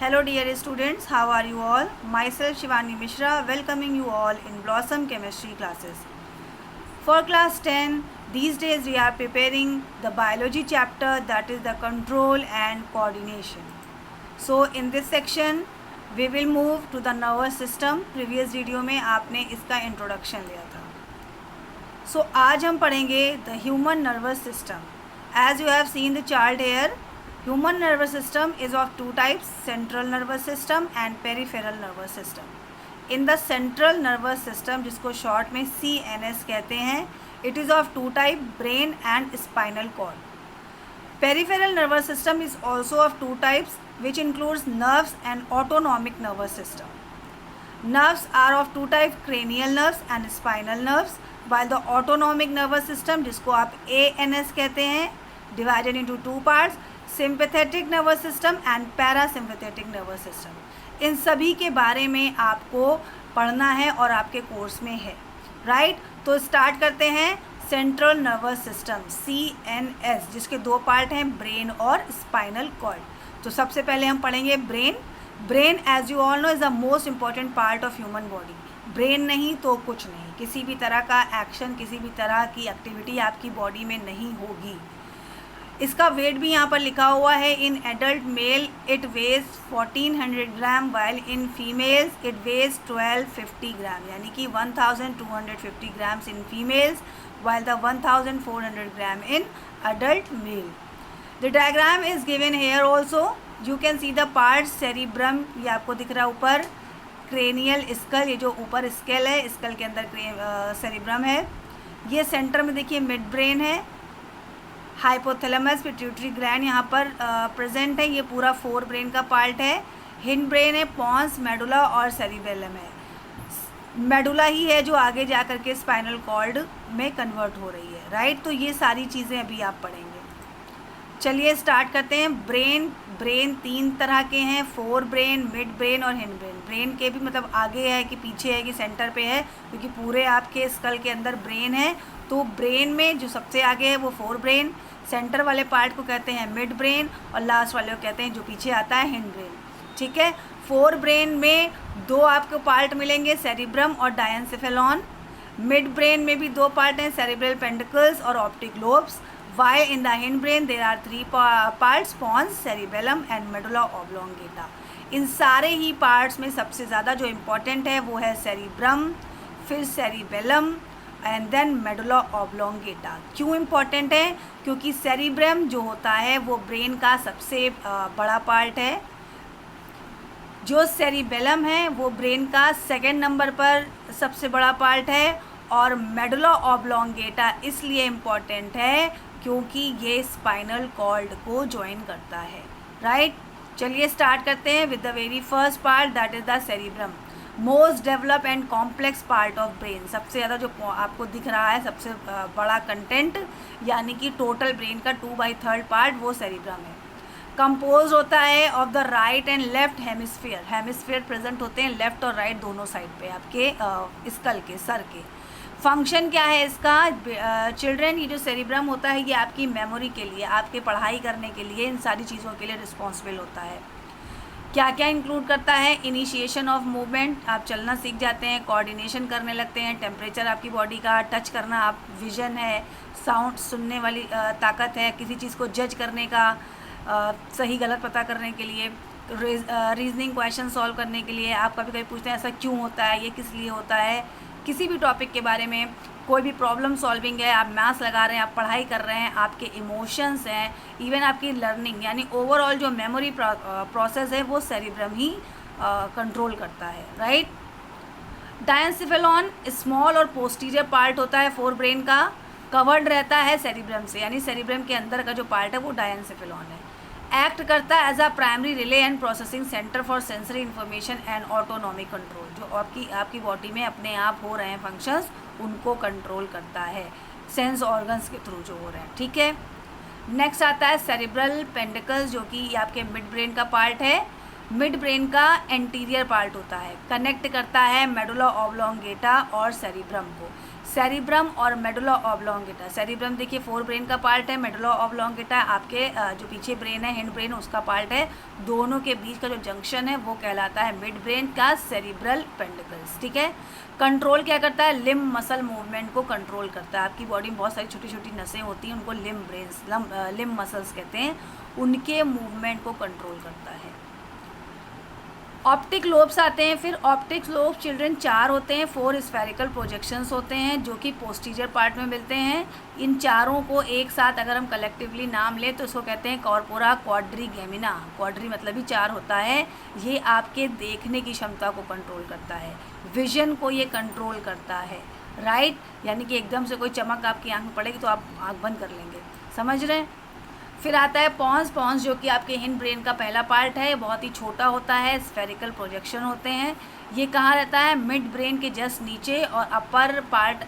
Hello dear students, how are you all? Myself Shivani Mishra welcoming you all in Blossom Chemistry classes. For class 10, these days we are preparing the biology chapter, that is the control and coordination. So in this section we will move to the nervous system. Previous video में आपने इसका introduction लिया था. So आज हम पढ़ेंगे the human nervous system. As you have seen the chart here, human nervous system is of two types, central nervous system and peripheral nervous system. In the central nervous system, जिसको short में CNS कहते हैं, it is of two type, brain and spinal cord. Peripheral nervous system is also of two types, which includes nerves and autonomic nervous system. Nerves are of two types, cranial nerves and spinal nerves, while the autonomic nervous system, जिसको आप ANS कहते हैं, divided into two parts, sympathetic nervous system and parasympathetic nervous system. इन सभी के बारे में आपको पढ़ना है और आपके कोर्स में है, राइट. तो स्टार्ट करते हैं. सेंट्रल नर्वस सिस्टम CNS, जिसके दो पार्ट हैं, ब्रेन और स्पाइनल कॉर्ड. तो सबसे पहले हम पढ़ेंगे brain. Brain as you all know is the most important part of human body. Brain नहीं तो कुछ नहीं, किसी भी तरह का एक्शन, किसी भी तरह की एक्टिविटी आपकी बॉडी में नहीं होगी. इसका वेट भी यहाँ पर लिखा हुआ है. In adult male it weighs 1400 gram, while in females it weighs 1250 gram, यानी कि 1250 grams in females while the 1400 gram in adult male. The diagram is given here also. You can see the part. Cerebrum, ये आपको दिख रहा है ऊपर. Cranial school, ये जो ऊपर स्केल है, स्कल के अंदर सेरिब्रम है. ये सेंटर में देखिए मिड ब्रेन है. हाइपोथैलेमस पिट्यूटरी ग्लैंड यहाँ पर प्रेजेंट है. ये पूरा फोर ब्रेन का पार्ट है. हिंड ब्रेन है, पॉन्स, मेडुला और सेरिबेलम है. मेडुला ही है जो आगे जा कर के स्पाइनल कॉर्ड में कन्वर्ट हो रही है, राइट. तो ये सारी चीज़ें अभी आप पढ़ेंगे. चलिए स्टार्ट करते हैं. ब्रेन तीन तरह के हैं, फोर ब्रेन, मिड ब्रेन और हिंड ब्रेन. ब्रेन के भी मतलब आगे है कि पीछे है कि सेंटर पे है, क्योंकि पूरे आपके स्कल के अंदर ब्रेन है. तो ब्रेन में जो सबसे आगे है वो फोर ब्रेन, सेंटर वाले पार्ट को कहते हैं मिड ब्रेन और लास्ट वाले को कहते हैं जो पीछे आता है हिंड ब्रेन. ठीक है. फोर ब्रेन में दो आपको पार्ट मिलेंगे, सेरिब्रम और डायनसेफेलॉन. मिड ब्रेन में भी दो पार्ट हैं, सेरिब्रल पेंडिकल्स और optic lobes. While in the hindbrain there are three parts, pons, cerebellum and medulla oblongata. इन सारे ही पार्ट्स में सबसे ज़्यादा जो इम्पोर्टेंट है वो है सेरिब्रम, फिर cerebellum and then medulla oblongata. क्यों इम्पॉर्टेंट है? क्योंकि सेरिब्रम जो होता है वो ब्रेन का सबसे बड़ा पार्ट है. जो सेरिबेलम है वो ब्रेन का सेकंड नंबर पर सबसे बड़ा पार्ट है. और मेडुला ऑब्लोंगेटा इसलिए इम्पॉर्टेंट है क्योंकि ये स्पाइनल कॉर्ड को ज्वाइन करता है, राइट. चलिए स्टार्ट करते हैं with the very first part, that is the cerebrum. Most develop and complex part of brain. सबसे ज़्यादा जो आपको दिख रहा है सबसे बड़ा कंटेंट, यानी कि टोटल ब्रेन का 2/3 पार्ट वो सेरिब्रम है. कंपोज होता है of the right and left hemisphere. Hemisphere present होते हैं लेफ्ट और राइट दोनों साइड पे आपके स्कल के, सर के. फंक्शन क्या है इसका? चिल्ड्रन, ये जो सेरिब्रम होता है ये आपकी मेमोरी के लिए, आपके पढ़ाई करने के लिए, इन सारी चीज़ों के लिए रिस्पॉन्सिबल होता है. क्या क्या इंक्लूड करता है? इनिशिएशन ऑफ मूवमेंट, आप चलना सीख जाते हैं, कोऑर्डिनेशन करने लगते हैं, टेम्परेचर आपकी बॉडी का, टच करना, आप विजन है, साउंड सुनने वाली ताकत है, किसी चीज़ को जज करने का, सही गलत पता करने के लिए, रीजनिंग क्वेश्चन सॉल्व करने के लिए. आप कभी कभी पूछते हैं ऐसा क्यों होता है, ये किस लिए होता है, किसी भी टॉपिक के बारे में. कोई भी प्रॉब्लम सॉल्विंग है, आप मैथ्स लगा रहे हैं, आप पढ़ाई कर रहे हैं, आपके इमोशंस हैं, इवन आपकी लर्निंग, यानी ओवरऑल जो मेमोरी प्रोसेस है वो सेरिब्रम ही कंट्रोल करता है, राइट. डायनसेफेलॉन स्मॉल और पोस्टीरियर पार्ट होता है फोर ब्रेन का, कवर्ड रहता है सेरिब्रम से, यानी सेरिब्रम के अंदर का जो पार्ट है वो डायनसेफेलॉन है. एक्ट करता है as a primary relay and processing centre for sensory information and autonomic control. जो आपकी बॉडी में अपने आप हो रहे हैं फंक्शंस, उनको कंट्रोल करता है सेंस ऑर्गन्स के थ्रू जो हो रहे हैं. ठीक है. नेक्स्ट आता है सेरिब्रल पेंडिकल्स, जो कि आपके मिड ब्रेन का पार्ट है. मिड ब्रेन का एंटीरियर पार्ट होता है, कनेक्ट करता है मेडुला ऑब्लोंगेटा और सेरिब्रम को. सेरिब्रम और मेडुला ऑब्लोंगेटा। सेरिब्रम देखिए फोर ब्रेन का पार्ट है, मेडुला ऑब्लोंगेटा आपके जो पीछे ब्रेन है, हिंड ब्रेन, उसका पार्ट है। दोनों के बीच का जो जंक्शन है वो कहलाता है मिड ब्रेन का सेरिब्रल पेंडिकल्स। ठीक है। कंट्रोल क्या करता है? लिम्ब मसल मूवमेंट को कंट्रोल करता है। आपकी बॉडी में बहुत सारी छोटी छोटी नसें होती हैं, उनको लिम्ब मसल्स कहते हैं, उनके मूवमेंट को कंट्रोल करता है। ऑप्टिक लोब्स आते हैं। फिर ऑप्टिक लोब्स चिल्ड्रन 4 होते हैं, 4 स्फेरिकल प्रोजेक्शंस होते हैं जो कि पोस्टीरियर पार्ट में मिलते हैं। इन चारों को एक साथ अगर हम कलेक्टिवली नाम लें तो इसको कहते हैं कॉर्पोरा क्वाड्रीगेमिना। क्वाड्री मतलब ही 4 होता है। ये आपके देखने की क्षमता को कंट्रोल करता है, विजन को ये कंट्रोल करता है, राइट। यानी कि एकदम से कोई चमक आपकी आँख में पड़ेगी तो आप आँख बंद कर लेंगे, समझ रहे हैं। फिर आता है पॉन्स। पॉन्स जो कि आपके हिंड ब्रेन का पहला पार्ट है, बहुत ही छोटा होता है, स्फेरिकल प्रोजेक्शन होते हैं। ये कहाँ रहता है? मिड ब्रेन के जस्ट नीचे, और अपर पार्ट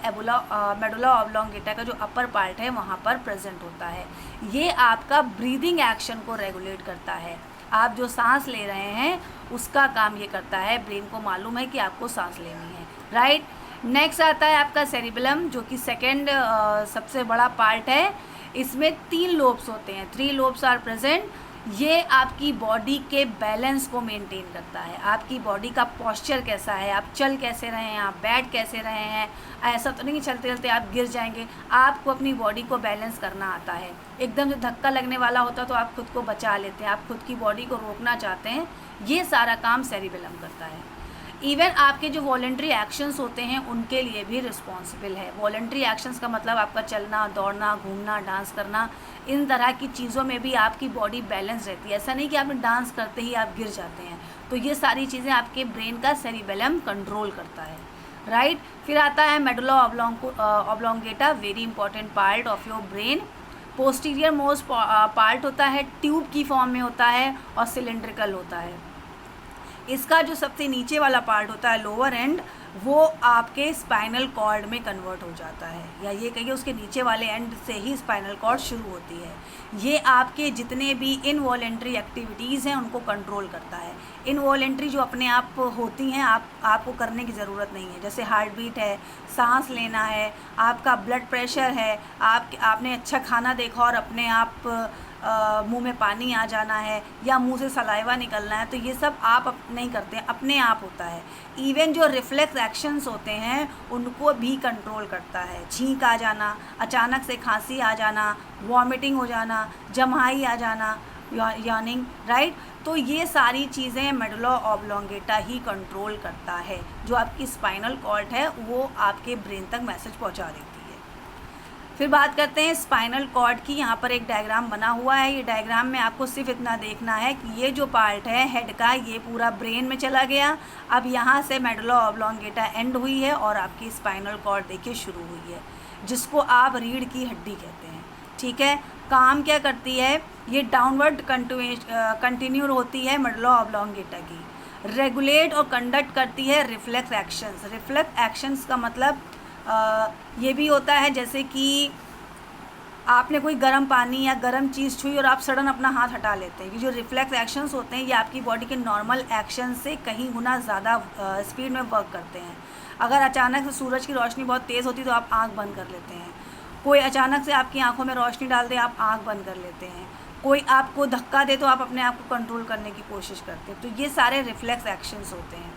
मेडुला ऑब्लोंगेटा का जो अपर पार्ट है वहाँ पर प्रेजेंट होता है। ये आपका ब्रीदिंग एक्शन को रेगुलेट करता है। आप जो सांस ले रहे हैं उसका काम ये करता है, ब्रेन को मालूम है कि आपको सांस लेनी है, राइट। नेक्स्ट आता है आपका सेरिबेलम जो कि सेकेंड सबसे बड़ा पार्ट है। इसमें 3 लोब्स होते हैं, 3 लोब्स आर प्रेजेंट। ये आपकी बॉडी के बैलेंस को मेंटेन करता है। आपकी बॉडी का पोस्चर कैसा है, आप चल कैसे रहे हैं, आप बैठ कैसे रहे हैं। ऐसा तो नहीं कि चलते चलते आप गिर जाएंगे, आपको अपनी बॉडी को बैलेंस करना आता है। एकदम से धक्का लगने वाला होता तो आप खुद को बचा लेते हैं, आप खुद की बॉडी को रोकना चाहते हैं। ये सारा काम सेरिबेलम करता है। इवन आपके जो वॉलेंट्री एक्शंस होते हैं उनके लिए भी रिस्पॉन्सिबल है। वॉलेंट्री एक्शंस का मतलब आपका चलना, दौड़ना, घूमना, डांस करना, इन तरह की चीज़ों में भी आपकी बॉडी बैलेंस रहती है। ऐसा नहीं कि आप डांस करते ही आप गिर जाते हैं। तो ये सारी चीज़ें आपके ब्रेन का सेरिबेलम कंट्रोल करता है, राइट। फिर आता है medulla oblongata, very important part of your brain. Posterior most part होता है, ट्यूब की फॉर्म में होता है और सिलेंड्रिकल होता है। इसका जो सबसे नीचे वाला पार्ट होता है, लोअर एंड, वो आपके स्पाइनल कॉर्ड में कन्वर्ट हो जाता है, या ये कहिए उसके नीचे वाले एंड से ही स्पाइनल कॉर्ड शुरू होती है। ये आपके जितने भी इनवॉलेंट्री एक्टिविटीज़ हैं उनको कंट्रोल करता है। इनवॉलेंट्री जो अपने आप होती हैं, आपको करने की ज़रूरत नहीं है, जैसे हार्ट बीट है, सांस लेना है, आपका ब्लड प्रेशर है, आपने अच्छा खाना देखा और अपने आप मुंह में पानी आ जाना है, या मुंह से सलाइवा निकलना है, तो ये सब आप नहीं करते हैं, अपने आप होता है। इवन जो रिफ्लेक्स एक्शंस होते हैं उनको भी कंट्रोल करता है। छींक आ जाना, अचानक से खांसी आ जाना, वॉमिटिंग हो जाना, जम्हाई आ जाना, यार्निंग, राइट। तो ये सारी चीज़ें मेडुला ऑब्लोंगेटा ही कंट्रोल करता है। जो आपकी स्पाइनल कॉर्ड है वो आपके ब्रेन तक मैसेज पहुंचा देती है। फिर बात करते हैं स्पाइनल कॉर्ड की। यहाँ पर एक डायग्राम बना हुआ है। ये डायग्राम में आपको सिर्फ इतना देखना है कि ये जो पार्ट है हेड का, ये पूरा ब्रेन में चला गया। अब यहाँ से मेडुला ऑब्लोंगेटा एंड हुई है और आपकी स्पाइनल कॉर्ड देखिए शुरू हुई है, जिसको आप रीढ़ की हड्डी कहते हैं, ठीक है। काम क्या करती है? ये डाउनवर्ड कंटिन्यू होती है मेडुला ऑब्लोंगेटा की, रेगुलेट और कंडक्ट करती है रिफ्लेक्स एक्शंस। रिफ्लेक्स एक्शंस का मतलब ये भी होता है जैसे कि आपने कोई गर्म पानी या गर्म चीज़ छुई और आप सडन अपना हाथ हटा लेते हैं। ये जो रिफ्लेक्स एक्शंस होते हैं ये आपकी बॉडी के नॉर्मल एक्शन से कहीं गुना ज़्यादा स्पीड में वर्क करते हैं। अगर अचानक से सूरज की रोशनी बहुत तेज़ होती है तो आप आंख बंद कर लेते हैं। कोई अचानक से आपकी आंखों में रोशनी डाल दे, आप आंख बंद कर लेते हैं। कोई आपको धक्का दे तो आप अपने आप को कंट्रोल करने की कोशिश करते हैं। तो ये सारे रिफ्लेक्स एक्शंस होते हैं।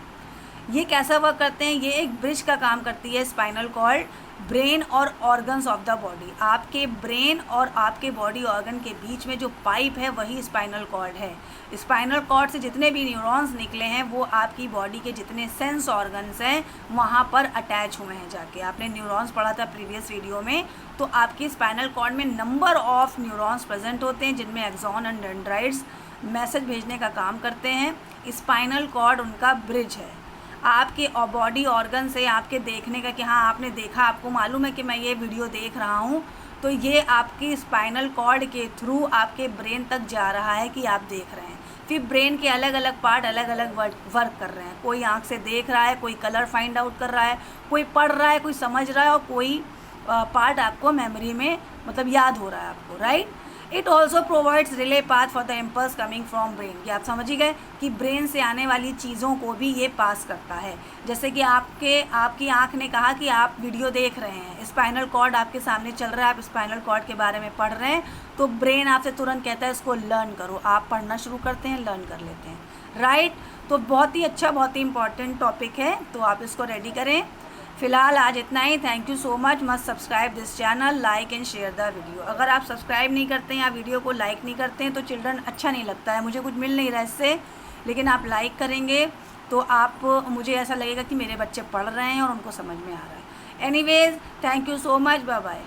ये कैसा वर्क करते हैं? ये एक ब्रिज का काम करती है स्पाइनल कॉर्ड, ब्रेन और ऑर्गन्स ऑफ द बॉडी। आपके ब्रेन और आपके बॉडी ऑर्गन के बीच में जो पाइप है वही स्पाइनल कॉर्ड है। स्पाइनल कॉर्ड से जितने भी न्यूरॉन्स निकले हैं वो आपकी बॉडी के जितने सेंस ऑर्गन्स हैं वहाँ पर अटैच हुए हैं जाके। आपने न्यूरॉन्स पढ़ा था प्रीवियस वीडियो में, तो आपकी स्पाइनल कॉर्ड में नंबर ऑफ न्यूरॉन्स प्रेजेंट होते हैं जिनमें एक्सॉन एंड डेंड्राइट्स मैसेज भेजने का काम करते हैं। स्पाइनल कॉर्ड उनका ब्रिज है आपके बॉडी ऑर्गन से आपके देखने का, कि हाँ आपने देखा, आपको मालूम है कि मैं ये वीडियो देख रहा हूँ, तो ये आपकी स्पाइनल कॉर्ड के थ्रू आपके ब्रेन तक जा रहा है कि आप देख रहे हैं। फिर ब्रेन के अलग अलग पार्ट अलग अलग वर्क कर रहे हैं। कोई आँख से देख रहा है, कोई कलर फाइंड आउट कर रहा है, कोई पढ़ रहा है, कोई समझ रहा है, और कोई पार्ट आपको मेमोरी में मतलब याद हो रहा है आपको, right. It also provides relay path for the impulse coming from brain. ये आप समझ ही गए कि ब्रेन से आने वाली चीज़ों को भी ये पास करता है। जैसे कि आपकी आँख ने कहा कि आप वीडियो देख रहे हैं, स्पाइनल कॉर्ड आपके सामने चल रहा है, आप स्पाइनल कॉर्ड के बारे में पढ़ रहे हैं, तो ब्रेन आपसे तुरंत कहता है इसको लर्न करो। आप पढ़ना शुरू करते हैं, लर्न कर लेते हैं, राइट। तो बहुत ही अच्छा, बहुत ही इंपॉर्टेंट टॉपिक है, तो आप इसको रेडी करें। फ़िलहाल आज इतना ही। Thank you so much. Must subscribe this channel, like and share the video. अगर आप सब्सक्राइब नहीं करते हैं या वीडियो को लाइक नहीं करते हैं तो चिल्ड्रन अच्छा नहीं लगता है, मुझे कुछ मिल नहीं रहा इससे। लेकिन आप लाइक करेंगे तो आप मुझे ऐसा लगेगा कि मेरे बच्चे पढ़ रहे हैं और उनको समझ में आ रहा है। Anyways, thank you so much, bye bye.